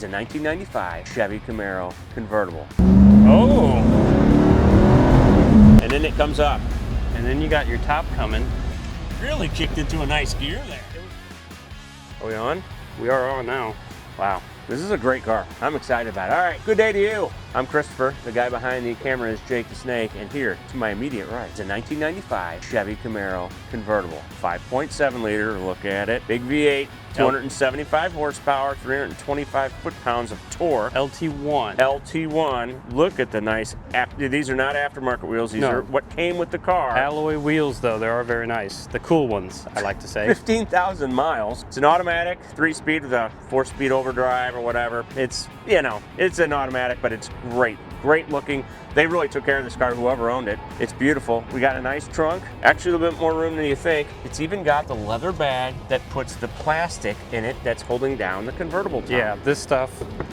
It's a 1995 Chevy Camaro convertible. Oh! And then it comes up. And then you got your top coming. Really kicked into a nice gear there. Are we on? We are on now. Wow, this is a great car. I'm excited about it. All right, good day to you. I'm Christopher. The guy behind the camera is Jake the Snake. And here, to my immediate right, it's a 1995 Chevy Camaro convertible. 5.7 liter, look at it. Big V8, 275 horsepower, 325 foot-pounds of torque. LT1. LT1, look at the nice, these are not aftermarket wheels, these are what came with the car. Alloy wheels though, they are very nice. The cool ones, I like to say. 15,000 miles. It's an automatic, 3-speed with a 4-speed overdrive or whatever. It's, you know, it's an automatic, but it's great. Great looking. They really took care of this car, whoever owned it. It's beautiful. We got a nice trunk. Actually, a little bit more room than you think. It's even got the leather bag that puts the plastic in it that's holding down the convertible top. Yeah, this stuff,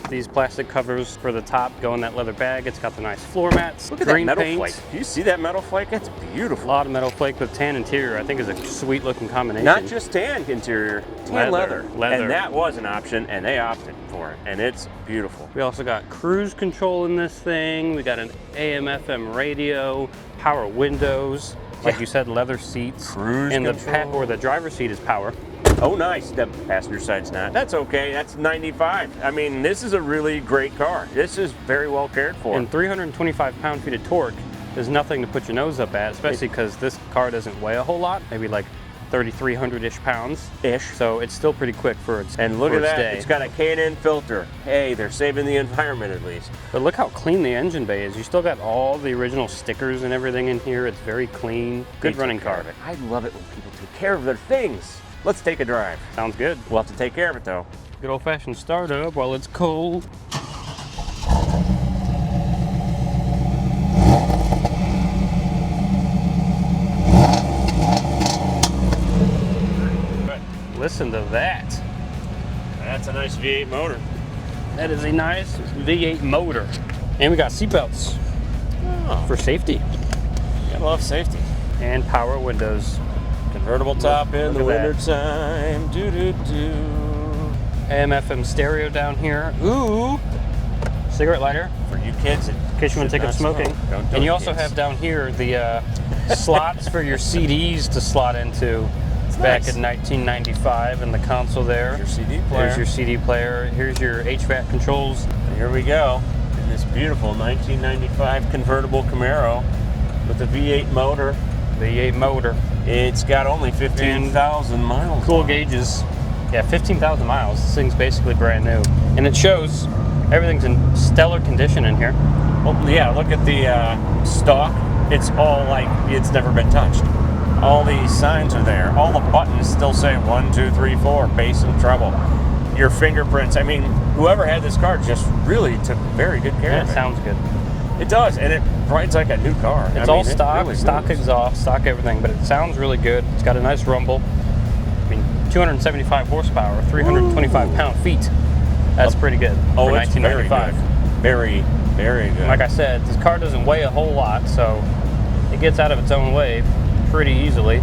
these plastic covers for the top go in that leather bag. It's got the nice floor mats. Look at that metal flake. Do you see that metal flake? That's beautiful. A lot of metal flake with tan interior. I think is a sweet looking combination. Not just tan interior, tan leather. Leather. And that was an option, and they opted for it, and it's beautiful. We also got cruise control in this thing. We got an AM/FM radio, power windows, like you said, leather seats. Cruise and control. the driver's seat is power. Oh, nice. The passenger side's not. That's okay. That's 95. I mean, this is a really great car. This is very well cared for. And 325 pound-feet of torque is nothing to put your nose up at, especially because this car doesn't weigh a whole lot, maybe like 3,300-ish pounds. So it's still pretty quick for its And look at that. day. It's got a K&N filter. Hey, they're saving the environment at least. But look how clean the engine bay is. You still got all the original stickers and everything in here. It's very clean. Good running car. I love it when people take care of their things. Let's take a drive. Sounds good. We'll have to take care of it though. Good old-fashioned startup while it's cold. Listen to that. That's a nice V8 motor. That is a nice V8 motor. And we got seatbelts for safety. Gotta love safety. And power windows. Convertible top in the Look at winter time. AM/FM stereo down here. Ooh. Cigarette lighter. For you kids, in case you want to take up smoking. And you also have down here the slots for your CDs to slot into. Back in 1995 in the console there. Your CD player. There's your CD player. Here's your HVAC controls. And here we go. In this beautiful 1995 convertible Camaro with the V8 motor. V8 motor. It's got only 15,000 miles. Cool gauges. Yeah, 15,000 miles. This thing's basically brand new. And it shows everything's in stellar condition in here. Well, yeah, look at the stock. It's all like it's never been touched. All these signs are there. All the buttons still say 1, 2, 3, 4, bass and treble. Your fingerprints. I mean, whoever had this car just really took very good care of it. It sounds good. It does, and it rides like a new car. It's all stock, stock exhaust, stock everything, but it sounds really good. It's got a nice rumble. I mean, 275 horsepower, 325 pound-feet. That's pretty good for 1995. Very, very good. Like I said, this car doesn't weigh a whole lot, so it gets out of its own way pretty easily.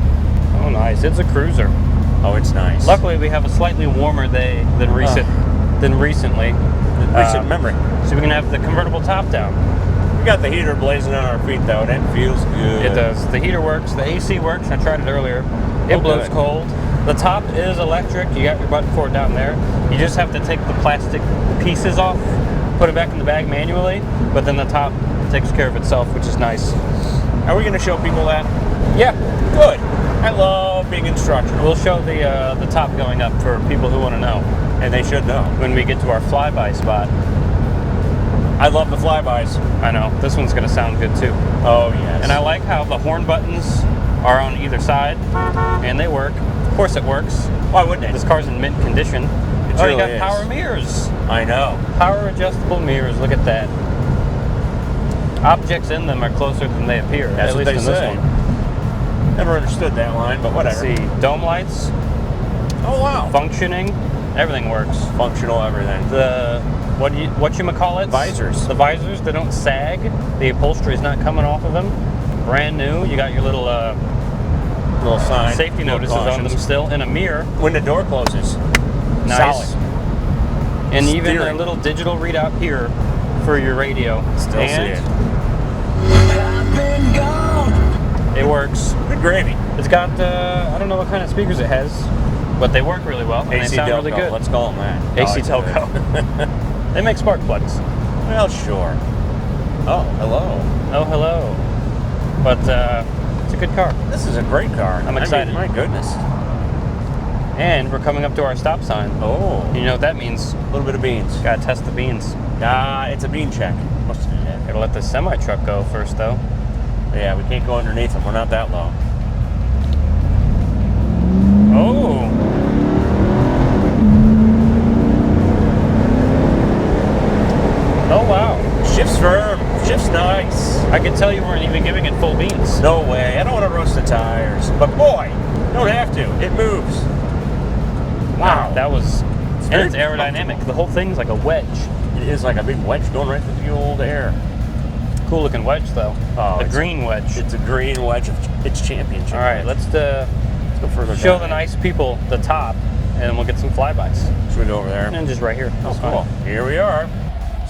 Oh, nice. It's a cruiser. Oh, it's nice. Luckily, we have a slightly warmer day than recently. Recent memory. So we can have the convertible top down. We got the heater blazing on our feet, though, and it feels good. It does. The heater works. The AC works. I tried it earlier. It blows cold. The top is electric. You got your button for it down there. You just have to take the plastic pieces off, put it back in the bag manually, but then the top takes care of itself, which is nice. Are we going to show people that? Yeah. Good. I love being instructional. We'll show the top going up for people who want to know. And they should know. When we get to our flyby spot. I love the flybys. I know. This one's going to sound good too. Oh, yes. And I like how the horn buttons are on either side, and they work. Of course it works. Why wouldn't it? This car's in mint condition. It Oh, really you got is. power mirrors. I know. Power adjustable mirrors. Look at that. Objects in them are closer than they appear. That's at what least they in say. this one. Never understood that line, but whatever. Let's see. Dome lights. Oh, wow. Functioning. Everything works. Functional everything. The whatchamacallit? Visors. The visors, they don't sag. The upholstery is not coming off of them. Brand new. You got your little sign. Safety notices on them still. And a mirror. When the door closes. Nice. Solid. And even a Steering. little digital readout here for your radio. Still see and it. It works. Good gravy. It's got, I don't know what kind of speakers it has, but they work really well. And AC they sound Delco. really good. Let's call them that. AC Oh, Telco. They make spark plugs. Well, sure. Oh, hello. Oh, hello. But it's a good car. This is a great car. I'm excited. My goodness. And we're coming up to our stop sign. Oh. You know what that means? A little bit of beans. Gotta test the beans. It's a bean check. Gotta let the semi-truck go first, though. Yeah, we can't go underneath them. We're not that low. Oh. Oh, wow. Shift's firm. Shift's nice. I could tell you weren't even giving it full beans. No way. I don't want to roast the tires. But boy, you don't have to. It moves. Wow. That was... And very it's aerodynamic. The whole thing's like a wedge. It is like a big wedge going right through the old air. Cool looking wedge, though. Oh, a green wedge. It's a green wedge of its championship. All right, let's go further show down. the nice people the top, and we'll get some flybys. Should we go over there? And just right here. Oh, That's cool. fine. Here we are.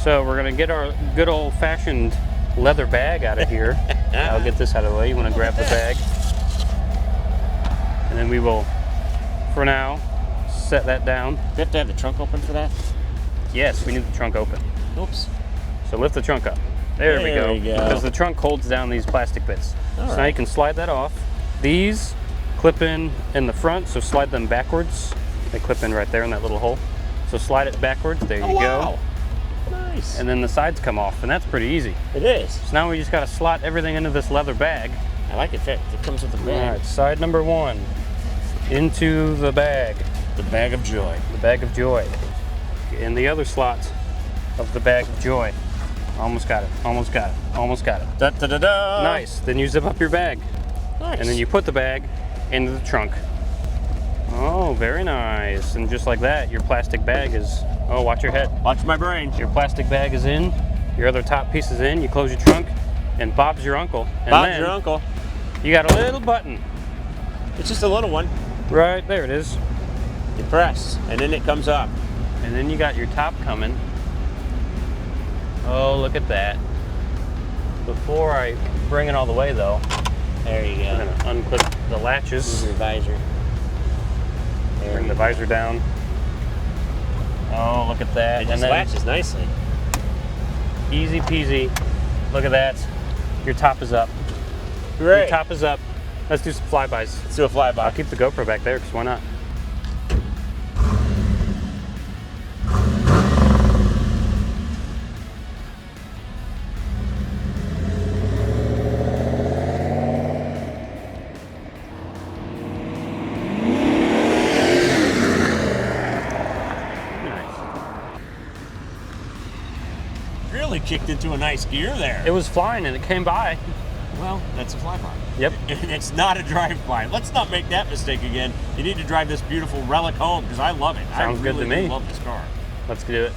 So we're gonna get our good old-fashioned leather bag out of here. I'll get this out of the way. You want to grab the bag, and then we will, for now, set that down. Do you have to have the trunk open for that? Yes, we need the trunk open. Oops. So lift the trunk up. There we go. we go. Because the trunk holds down these plastic bits. All So now right. you can slide that off. These clip in the front, so slide them backwards. They clip in right there in that little hole. So slide it backwards. There you Wow. go. Nice. And then the sides come off, and that's pretty easy. It is. So now we just got to slot everything into this leather bag. I like it. It comes with the All bag. right, side number one into the bag. The bag of joy. The bag of joy. In the other slot of the bag of joy. Almost got it. Almost got it. Almost got it. Da da da da. Nice. Then you zip up your bag. Nice. And then you put the bag into the trunk. Oh, very nice. And just like that, your plastic bag is, oh, watch your head. Watch my brain. Your plastic bag is in, your other top piece is in, you close your trunk, and Bob's your uncle. And Bob's then your uncle. you got a little button. It's just a little one. Right, there it is. You press, and then it comes up. And then you got your top coming. Oh, look at that. Before I bring it all the way, though, There you I'm go. gonna unclip the latches. This is your visor. There Bring you the go. visor down. Oh, look at that. It just latches nicely. Easy peasy. Look at that. Your top is up. Great. Your top is up. Let's do some flybys. Let's do a flyby. I'll keep the GoPro back there, because why not? Really kicked into a nice gear there. It was flying and it came by. Well, that's a flyby. Yep. It's not a drive-by. Let's not make that mistake again. You need to drive this beautiful relic home because I love it. Sounds I good really to me. do love this car. Let's do it.